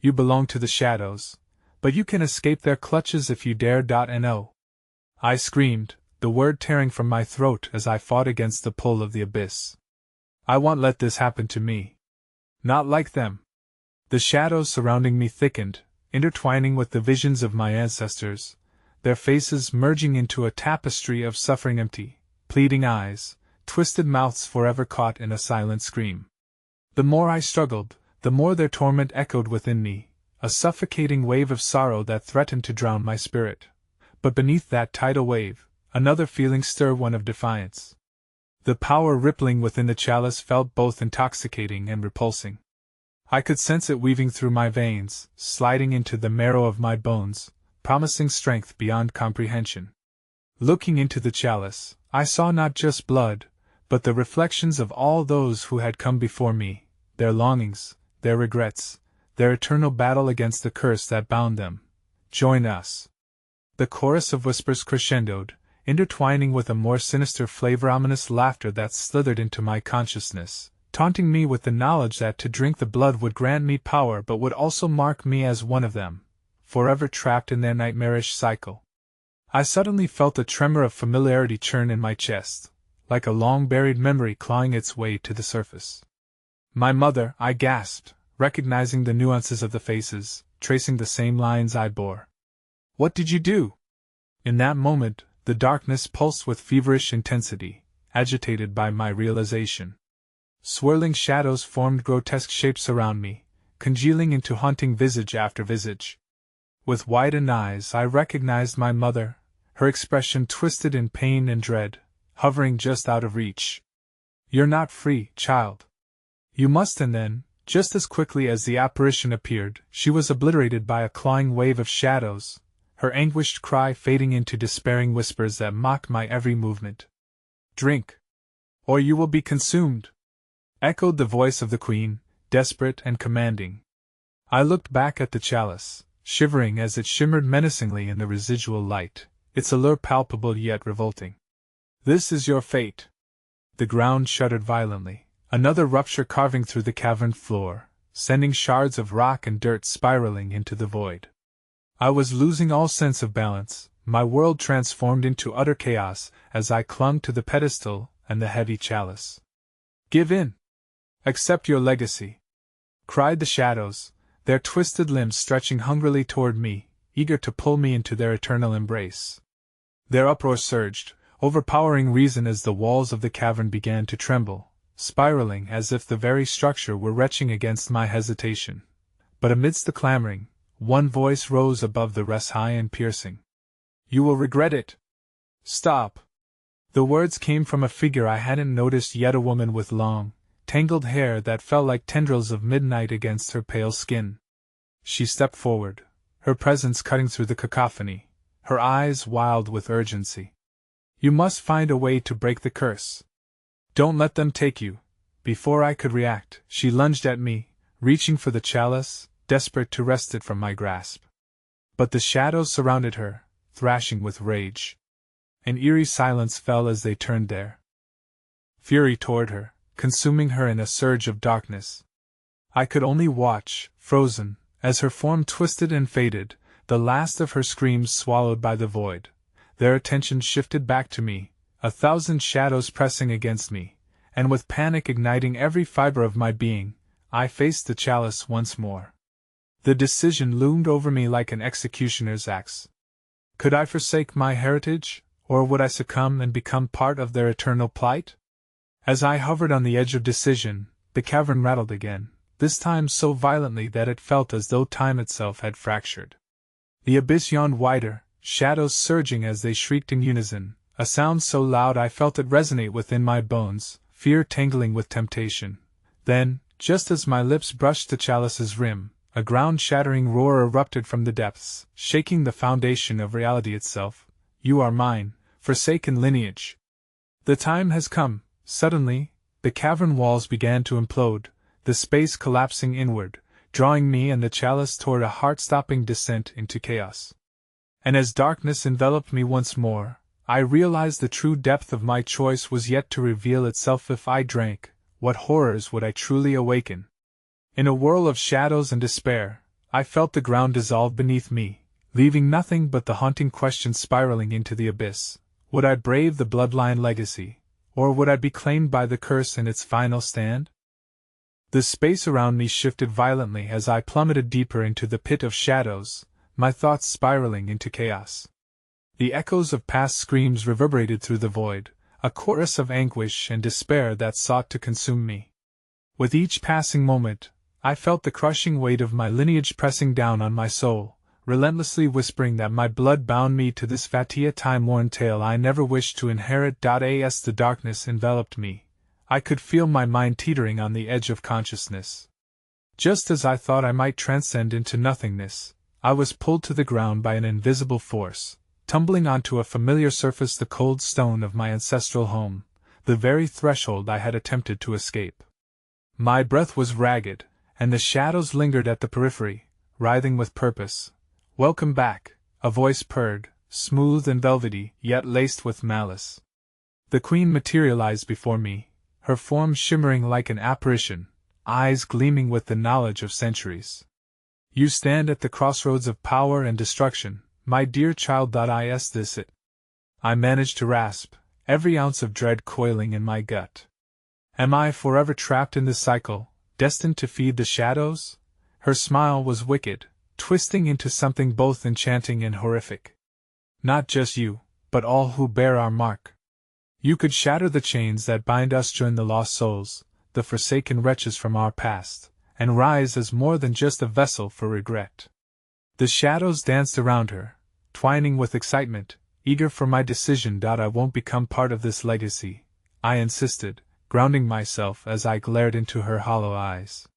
You belong to the shadows, but you can escape their clutches if you dare. No. I screamed, the word tearing from my throat as I fought against the pull of the abyss. I won't let this happen to me. Not like them. The shadows surrounding me thickened, intertwining with the visions of my ancestors, their faces merging into a tapestry of suffering, empty, pleading eyes, twisted mouths forever caught in a silent scream. The more I struggled, the more their torment echoed within me, a suffocating wave of sorrow that threatened to drown my spirit. But beneath that tidal wave, another feeling stirred, one of defiance. The power rippling within the chalice felt both intoxicating and repulsing. I could sense it weaving through my veins, sliding into the marrow of my bones, promising strength beyond comprehension. Looking into the chalice, I saw not just blood, but the reflections of all those who had come before me, their longings, their regrets, their eternal battle against the curse that bound them. Join us. The chorus of whispers crescendoed, intertwining with a more sinister flavor, ominous laughter that slithered into my consciousness, taunting me with the knowledge that to drink the blood would grant me power but would also mark me as one of them, forever trapped in their nightmarish cycle. I suddenly felt a tremor of familiarity churn in my chest, like a long-buried memory clawing its way to the surface. My mother, I gasped, recognizing the nuances of the faces, tracing the same lines I bore. What did you do? In that moment, the darkness pulsed with feverish intensity, agitated by my realization. Swirling shadows formed grotesque shapes around me, congealing into haunting visage after visage. With widened eyes I recognized my mother, her expression twisted in pain and dread, hovering just out of reach. You're not free, child. You must. And then, just as quickly as the apparition appeared, she was obliterated by a clawing wave of shadows, her anguished cry fading into despairing whispers that mocked my every movement. Drink, or you will be consumed, echoed the voice of the queen, desperate and commanding. I looked back at the chalice, shivering as it shimmered menacingly in the residual light, its allure palpable yet revolting. This is your fate. The ground shuddered violently, another rupture carving through the cavern floor, sending shards of rock and dirt spiraling into the void. I was losing all sense of balance, my world transformed into utter chaos as I clung to the pedestal and the heavy chalice. Give in! Accept your legacy! Cried the shadows, their twisted limbs stretching hungrily toward me, eager to pull me into their eternal embrace. Their uproar surged, overpowering reason as the walls of the cavern began to tremble, spiraling as if the very structure were retching against my hesitation. But amidst the clamoring, one voice rose above the rest, high and piercing. You will regret it! Stop! The words came from a figure I hadn't noticed yet, a woman with long, tangled hair that fell like tendrils of midnight against her pale skin. She stepped forward, her presence cutting through the cacophony, her eyes wild with urgency. You must find a way to break the curse. Don't let them take you. Before I could react, she lunged at me, reaching for the chalice, desperate to wrest it from my grasp. But the shadows surrounded her, thrashing with rage. An eerie silence fell as they turned their fury toward her, consuming her in a surge of darkness. I could only watch, frozen, as her form twisted and faded, the last of her screams swallowed by the void. Their attention shifted back to me, a thousand shadows pressing against me, and with panic igniting every fiber of my being, I faced the chalice once more. The decision loomed over me like an executioner's axe. Could I forsake my heritage, or would I succumb and become part of their eternal plight? As I hovered on the edge of decision, the cavern rattled again, this time so violently that it felt as though time itself had fractured. The abyss yawned wider, shadows surging as they shrieked in unison, a sound so loud I felt it resonate within my bones, fear tangling with temptation. Then, just as my lips brushed the chalice's rim, a ground-shattering roar erupted from the depths, shaking the foundation of reality itself. You are mine, forsaken lineage. The time has come. Suddenly, the cavern walls began to implode, the space collapsing inward, drawing me and the chalice toward a heart-stopping descent into chaos. And as darkness enveloped me once more, I realized the true depth of my choice was yet to reveal itself. If I drank, what horrors would I truly awaken? In a whirl of shadows and despair, I felt the ground dissolve beneath me, leaving nothing but the haunting question spiraling into the abyss. Would I brave the bloodline legacy, or would I be claimed by the curse in its final stand? The space around me shifted violently as I plummeted deeper into the pit of shadows, my thoughts spiraling into chaos. The echoes of past screams reverberated through the void, a chorus of anguish and despair that sought to consume me. With each passing moment, I felt the crushing weight of my lineage pressing down on my soul, relentlessly whispering that my blood bound me to this fatia time-worn tale I never wished to inherit. As the darkness enveloped me, I could feel my mind teetering on the edge of consciousness. Just as I thought I might transcend into nothingness, I was pulled to the ground by an invisible force, tumbling onto a familiar surface, the cold stone of my ancestral home, the very threshold I had attempted to escape. My breath was ragged, and the shadows lingered at the periphery, writhing with purpose. "Welcome back," a voice purred, smooth and velvety, yet laced with malice. The queen materialized before me, her form shimmering like an apparition, eyes gleaming with the knowledge of centuries. "You stand at the crossroads of power and destruction, my dear child. Is this it?" I managed to rasp, every ounce of dread coiling in my gut. "Am I forever trapped in this cycle, destined to feed the shadows?" Her smile was wicked, twisting into something both enchanting and horrific. "Not just you, but all who bear our mark. You could shatter the chains that bind us, join the lost souls, the forsaken wretches from our past, and rise as more than just a vessel for regret." The shadows danced around her, twining with excitement, eager for my decision. "I won't become part of this legacy," I insisted, grounding myself as I glared into her hollow eyes.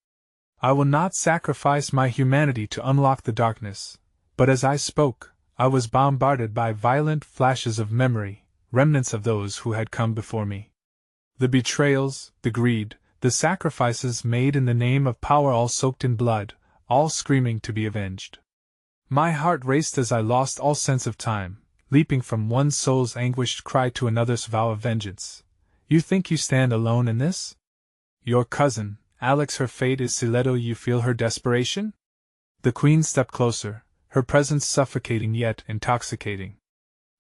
"I will not sacrifice my humanity to unlock the darkness." But as I spoke, I was bombarded by violent flashes of memory, remnants of those who had come before me. The betrayals, the greed, the sacrifices made in the name of power, all soaked in blood, all screaming to be avenged. My heart raced as I lost all sense of time, leaping from one soul's anguished cry to another's vow of vengeance. "You think you stand alone in this? Your cousin, Alex, her fate is sealed. You feel her desperation?" The queen stepped closer, her presence suffocating yet intoxicating.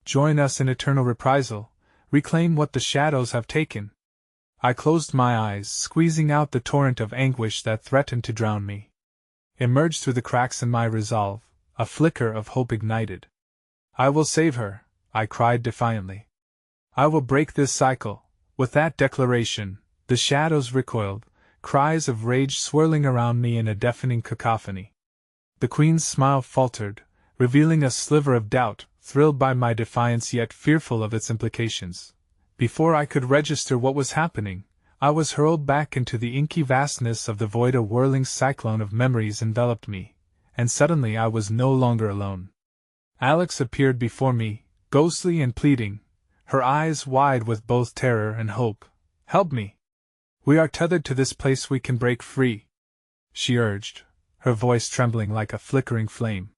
"Join us in eternal reprisal, reclaim what the shadows have taken." I closed my eyes, squeezing out the torrent of anguish that threatened to drown me. Emerged through the cracks in my resolve, a flicker of hope ignited. "I will save her," I cried defiantly. "I will break this cycle." With that declaration, the shadows recoiled, cries of rage swirling around me in a deafening cacophony. The queen's smile faltered, revealing a sliver of doubt, thrilled by my defiance yet fearful of its implications. Before I could register what was happening, I was hurled back into the inky vastness of the void. A whirling cyclone of memories enveloped me, and suddenly I was no longer alone. Alex appeared before me, ghostly and pleading, her eyes wide with both terror and hope. "Help me! We are tethered to this place. We can break free," she urged, her voice trembling like a flickering flame.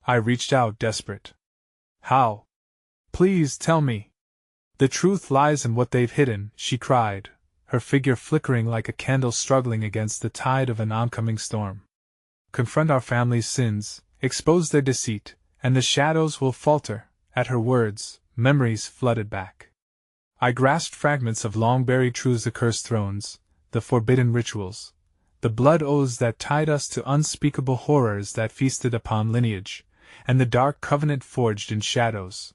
I reached out, desperate. "How? Please tell me." "The truth lies in what they've hidden," she cried, her figure flickering like a candle struggling against the tide of an oncoming storm. "Confront our family's sins, expose their deceit, and the shadows will falter." At her words, memories flooded back. I grasped fragments of long-buried truths: the cursed thrones, the forbidden rituals, the blood oaths that tied us to unspeakable horrors that feasted upon lineage, and the dark covenant forged in shadows.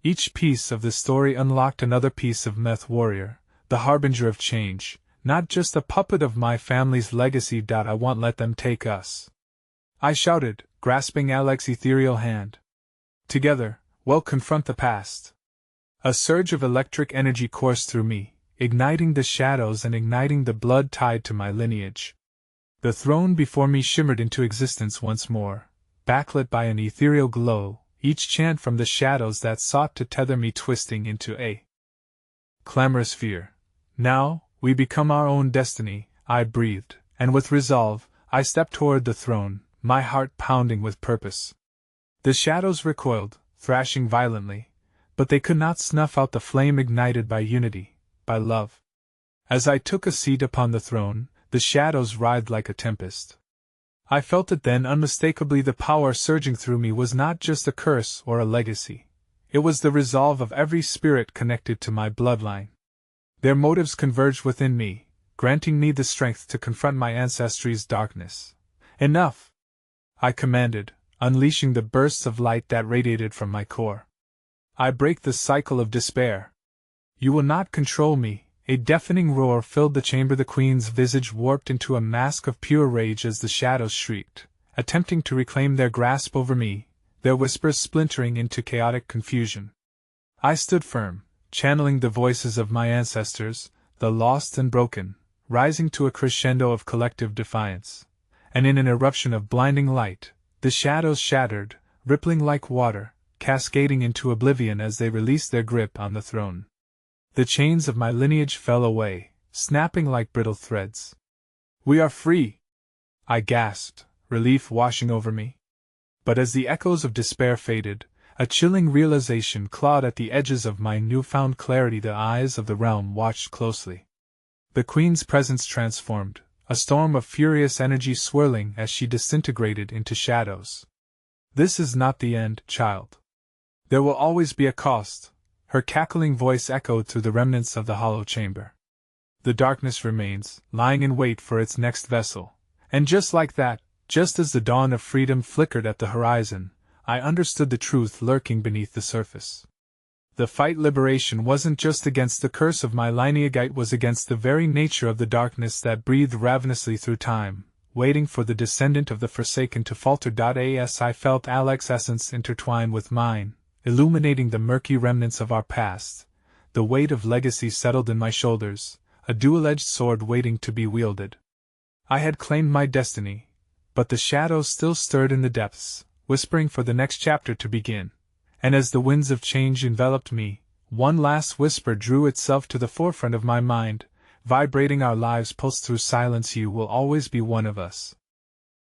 Each piece of the story unlocked another piece of Myth Warrior, the harbinger of change, not just a puppet of my family's legacy. "I won't let them take us," I shouted, grasping Alex's ethereal hand. "Together, we'll confront the past." A surge of electric energy coursed through me, igniting the shadows and igniting the blood tied to my lineage. The throne before me shimmered into existence once more, backlit by an ethereal glow, each chant from the shadows that sought to tether me twisting into a clamorous fear. "Now, we become our own destiny," I breathed, and with resolve, I stepped toward the throne, my heart pounding with purpose. The shadows recoiled, thrashing violently, but they could not snuff out the flame ignited by unity, by love. As I took a seat upon the throne, the shadows writhed like a tempest. I felt it then unmistakably. The power surging through me was not just a curse or a legacy. It was the resolve of every spirit connected to my bloodline. Their motives converged within me, granting me the strength to confront my ancestry's darkness. Enough! I commanded, unleashing the bursts of light that radiated from my core. I break the cycle of despair. You will not control me. A deafening roar filled the chamber. The queen's visage warped into a mask of pure rage as the shadows shrieked, attempting to reclaim their grasp over me, their whispers splintering into chaotic confusion. I stood firm, channeling the voices of my ancestors, the lost and broken, rising to a crescendo of collective defiance. And in an eruption of blinding light, the shadows shattered, rippling like water, cascading into oblivion as they released their grip on the throne. The chains of my lineage fell away, snapping like brittle threads. "We are free!" I gasped, relief washing over me. But as the echoes of despair faded, a chilling realization clawed at the edges of my newfound clarity. The eyes of the realm watched closely. The queen's presence transformed, a storm of furious energy swirling as she disintegrated into shadows. "This is not the end, child. There will always be a cost." Her cackling voice echoed through the remnants of the hollow chamber. "The darkness remains, lying in wait for its next vessel." And just like that, just as the dawn of freedom flickered at the horizon, I understood the truth lurking beneath the surface. The fight liberation wasn't just against the curse of my lineage, it was against the very nature of the darkness that breathed ravenously through time, waiting for the descendant of the Forsaken to falter. As I felt Alex's essence intertwine with mine, illuminating the murky remnants of our past, the weight of legacy settled in my shoulders, a dual-edged sword waiting to be wielded. I had claimed my destiny, but the shadows still stirred in the depths, whispering for the next chapter to begin. And as the winds of change enveloped me, one last whisper drew itself to the forefront of my mind, vibrating our lives pulse through silence. "You will always be one of us."